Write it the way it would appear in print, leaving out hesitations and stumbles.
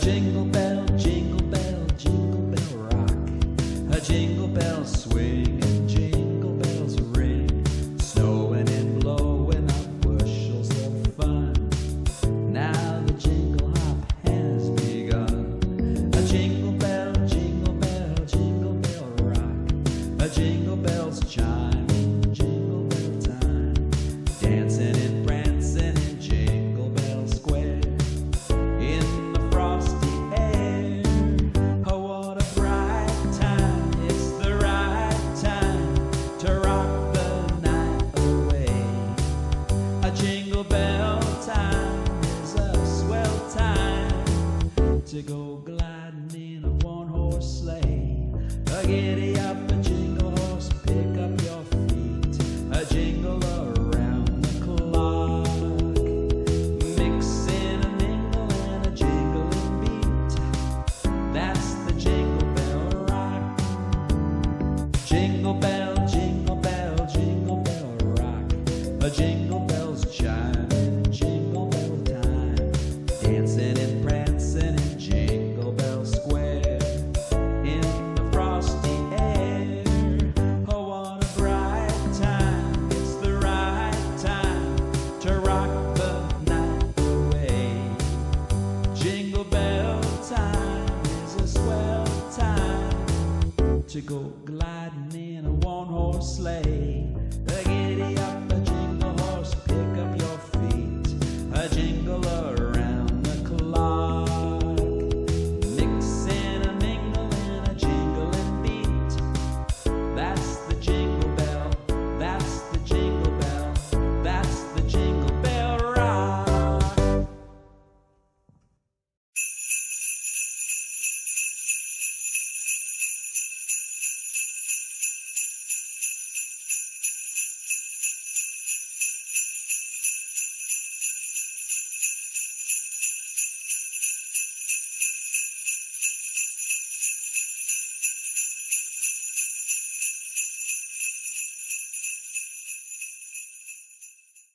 jingle bell, jingle bell, jingle bell rock. A jingle bell swing and jingle bells ring. Snowing and blowing up bushels of fun. Now the jingle hop has begun. A jingle bell, jingle bell, jingle bell rock. A jingle bells chime in jingle bell time. Dancing and prancing in Jingle Bell Square. In the frosty air. Oh, what a bright time. It's the right time to rock the night away. A jingle bell time is a swell time to go gliding in a one-horse sleigh. A giddy up a jingle horse, pick up your feet. A jingle around the clock. Mixing a mingle and a jingling beat. That's the Jingle Bell Rock. Jingle bell, jingle bell, jingle bell rock. A jingle bells chime